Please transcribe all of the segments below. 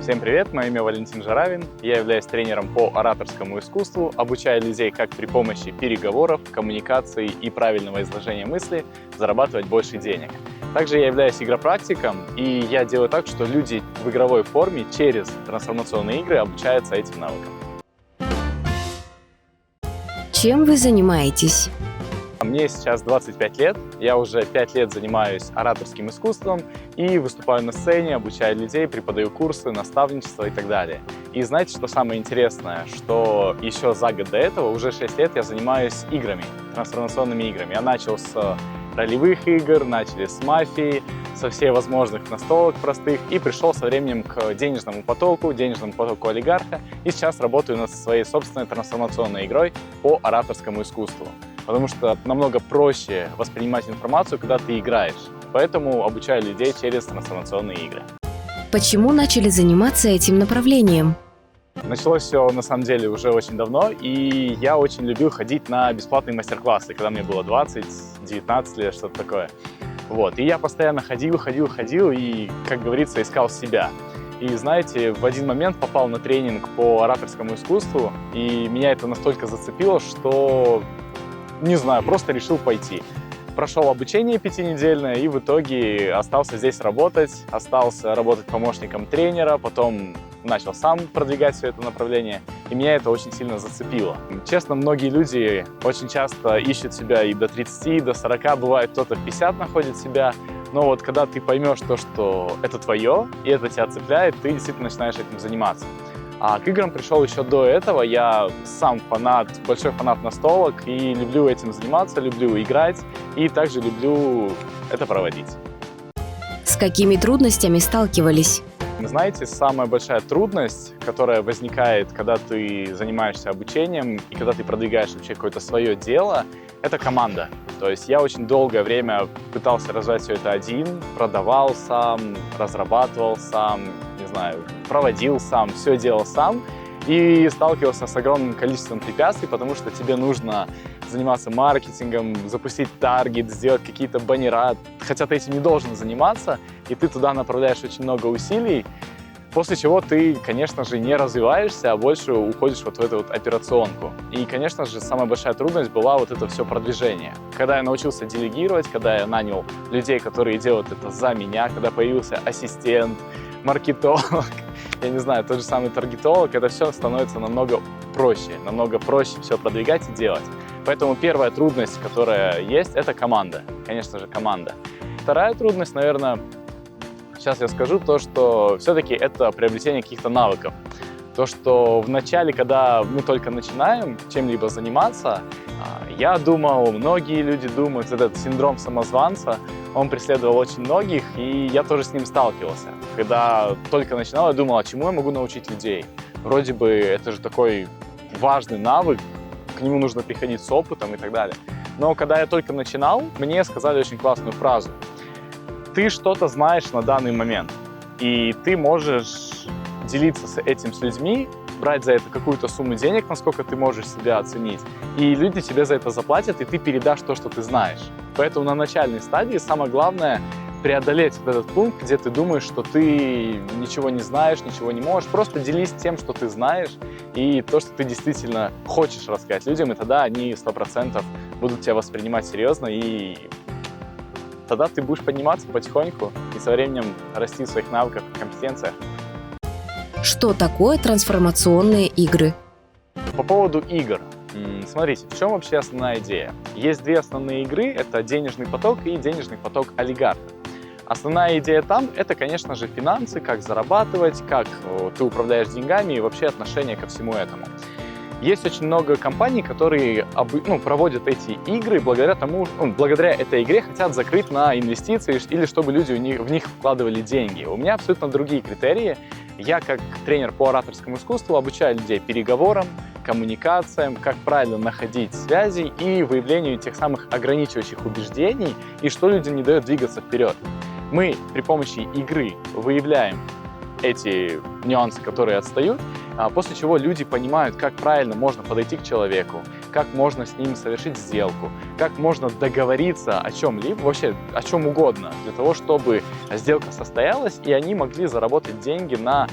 Всем привет, мое имя Валентин Жаравин, я являюсь тренером по ораторскому искусству, обучаю людей, как при помощи переговоров, коммуникации и правильного изложения мысли зарабатывать больше денег. Также я являюсь игропрактиком, и я делаю так, что люди в игровой форме через трансформационные игры обучаются этим навыкам. Чем вы занимаетесь? Мне сейчас 25 лет, я уже 5 лет занимаюсь ораторским искусством и выступаю на сцене, обучаю людей, преподаю курсы, наставничество и так далее. И знаете, что самое интересное? Что еще за год до этого, уже 6 лет, я занимаюсь играми, трансформационными играми. Я начал с ролевых игр, начали с мафии, со всех возможных настолок простых и пришел со временем к денежному потоку олигарха. И сейчас работаю над своей собственной трансформационной игрой по ораторскому искусству. Потому что намного проще воспринимать информацию, когда ты играешь. Поэтому обучаю людей через трансформационные игры. Почему начали заниматься этим направлением? Началось все, на самом деле, уже очень давно, и я очень любил ходить на бесплатные мастер-классы, когда мне было 20-19 лет, что-то такое. Вот. И я постоянно ходил, и, как говорится, искал себя. И, знаете, в один момент попал на тренинг по ораторскому искусству, и меня это настолько зацепило, что, не знаю, просто решил пойти. Прошел обучение 5-недельное и в итоге остался здесь работать, помощником тренера, потом начал сам продвигать все это направление, и меня это очень сильно зацепило. Честно, многие люди очень часто ищут себя и до 30, и до 40, бывает кто-то в 50 находит себя, но вот когда ты поймешь то, что это твое, и это тебя цепляет, ты действительно начинаешь этим заниматься. А к играм пришел еще до этого. Я сам большой фанат настолок и люблю этим заниматься, люблю играть и также люблю это проводить. С какими трудностями сталкивались? Знаете, самая большая трудность, которая возникает, когда ты занимаешься обучением и когда ты продвигаешь вообще какое-то свое дело, это команда. То есть я очень долгое время пытался развивать все это один, продавал сам, разрабатывал сам, проводил сам, все делал сам и сталкивался с огромным количеством препятствий, потому что тебе нужно заниматься маркетингом, запустить таргет, сделать какие-то баннера, хотя ты этим не должен заниматься, и ты туда направляешь очень много усилий, после чего ты, конечно же, не развиваешься, а больше уходишь вот в эту вот операционку. И, конечно же, самая большая трудность была вот это все продвижение. Когда я научился делегировать, когда я нанял людей, которые делают это за меня, когда появился ассистент, маркетолог, я не знаю, тот же самый таргетолог, это все становится намного проще все продвигать и делать. Поэтому первая трудность, которая есть, это команда. Конечно же, команда. Вторая трудность, наверное, сейчас я скажу, то, что все-таки это приобретение каких-то навыков. То, что в начале, когда мы только начинаем чем-либо заниматься, я думал, многие люди думают, этот синдром самозванца, он преследовал очень многих, и я тоже с ним сталкивался. Когда только начинал, я думал, а чему я могу научить людей? Вроде бы это же такой важный навык, к нему нужно приходить с опытом и так далее. Но когда я только начинал, мне сказали очень классную фразу. Ты что-то знаешь на данный момент, и ты можешь делиться этим с людьми, брать за это какую-то сумму денег, насколько ты можешь себя оценить, и люди тебе за это заплатят, и ты передашь то, что ты знаешь. Поэтому на начальной стадии самое главное преодолеть вот этот пункт, где ты думаешь, что ты ничего не знаешь, ничего не можешь. Просто делись тем, что ты знаешь, и то, что ты действительно хочешь рассказать людям, и тогда они 100% будут тебя воспринимать серьезно, и тогда ты будешь подниматься потихоньку и со временем расти в своих навыках и компетенциях. Что такое трансформационные игры? По поводу игр. Смотрите, в чем вообще основная идея? Есть две основные игры, это денежный поток и денежный поток олигарха. Основная идея там – это, конечно же, финансы, как зарабатывать, как ты управляешь деньгами и вообще отношение ко всему этому. Есть очень много компаний, которые проводят эти игры благодаря этой игре хотят закрыть на инвестиции или чтобы люди в них вкладывали деньги. У меня абсолютно другие критерии. Я как тренер по ораторскому искусству обучаю людей переговорам, коммуникациям, как правильно находить связи и выявлению тех самых ограничивающих убеждений и что людям не дает двигаться вперед. Мы при помощи игры выявляем эти нюансы, которые отстают, после чего люди понимают, как правильно можно подойти к человеку, как можно с ним совершить сделку, как можно договориться о чем-либо, вообще о чем угодно, для того, чтобы сделка состоялась, и они могли заработать деньги на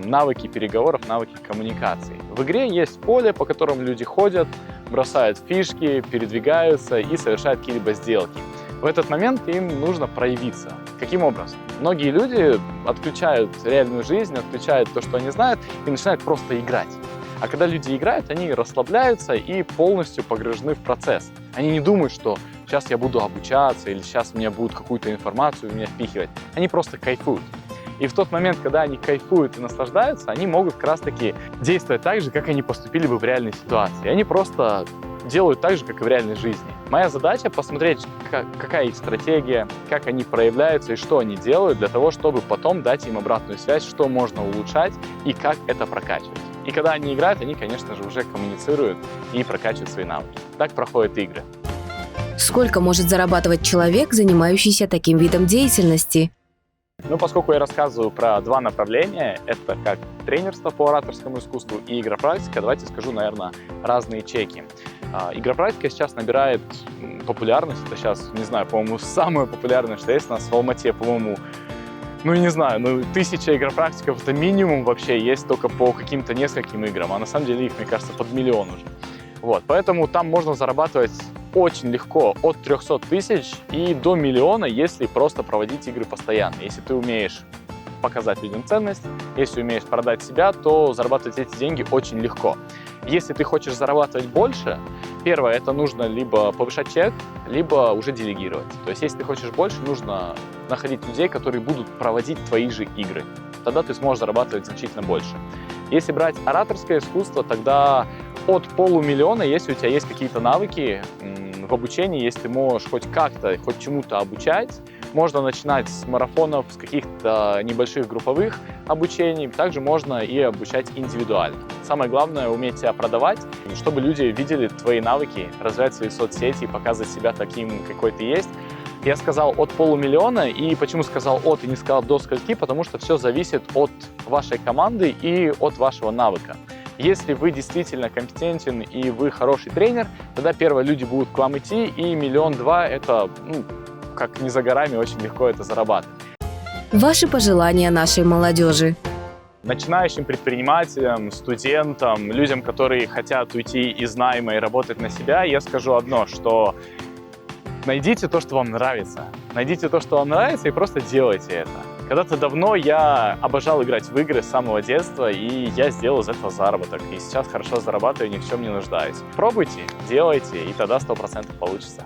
навыки переговоров, навыки коммуникации. В игре есть поле, по которому люди ходят, бросают фишки, передвигаются и совершают какие-либо сделки. В этот момент им нужно проявиться. Каким образом? Многие люди отключают реальную жизнь, отключают то, что они знают, и начинают просто играть. А когда люди играют, они расслабляются и полностью погружены в процесс. Они не думают, что сейчас я буду обучаться или сейчас мне будут какую-то информацию в меня впихивать. Они просто кайфуют. И в тот момент, когда они кайфуют и наслаждаются, они могут как раз-таки действовать так же, как они поступили бы в реальной ситуации. Они просто делают так же, как и в реальной жизни. Моя задача посмотреть, какая их стратегия, как они проявляются и что они делают, для того, чтобы потом дать им обратную связь, что можно улучшать и как это прокачивать. И когда они играют, они, конечно же, уже коммуницируют и прокачивают свои навыки. Так проходят игры. Сколько может зарабатывать человек, занимающийся таким видом деятельности? Ну, поскольку я рассказываю про два направления, это как тренерство по ораторскому искусству и игропрактика, давайте скажу, наверное, разные чеки. Игропрактика сейчас набирает популярность, это сейчас, не знаю, по-моему, самое популярное, что есть у нас в Алмате, по-моему, ну, не знаю, 1000 игропрактиков это минимум вообще есть только по каким-то нескольким играм, а на самом деле их, мне кажется, под миллион уже. Вот, поэтому там можно зарабатывать очень легко от 300 тысяч и до миллиона, если просто проводить игры постоянно. Если ты умеешь показать людям ценность, если умеешь продать себя, то зарабатывать эти деньги очень легко. Если ты хочешь зарабатывать больше, первое, это нужно либо повышать чек, либо уже делегировать. То есть, если ты хочешь больше, нужно находить людей, которые будут проводить твои же игры. Тогда ты сможешь зарабатывать значительно больше. Если брать ораторское искусство, тогда от полумиллиона, если у тебя есть какие-то навыки в обучении, если ты можешь хоть как-то, хоть чему-то обучать, можно начинать с марафонов, с каких-то небольших групповых обучений, также можно и обучать индивидуально. Самое главное — уметь себя продавать, чтобы люди видели твои навыки, развивать свои соцсети, показывать себя таким, какой ты есть. Я сказал от полумиллиона, и почему сказал от и не сказал до скольки, потому что все зависит от вашей команды и от вашего навыка. Если вы действительно компетентен и вы хороший тренер, тогда первые люди будут к вам идти, и 1-2 миллиона — это, как не за горами, очень легко это зарабатывать. Ваши пожелания нашей молодежи. Начинающим предпринимателям, студентам, людям, которые хотят уйти из найма и работать на себя, я скажу одно, что найдите то, что вам нравится. Найдите то, что вам нравится, и просто делайте это. Когда-то давно я обожал играть в игры с самого детства, и я сделал из этого заработок. И сейчас хорошо зарабатываю, ни в чем не нуждаюсь. Пробуйте, делайте, и тогда 100% получится.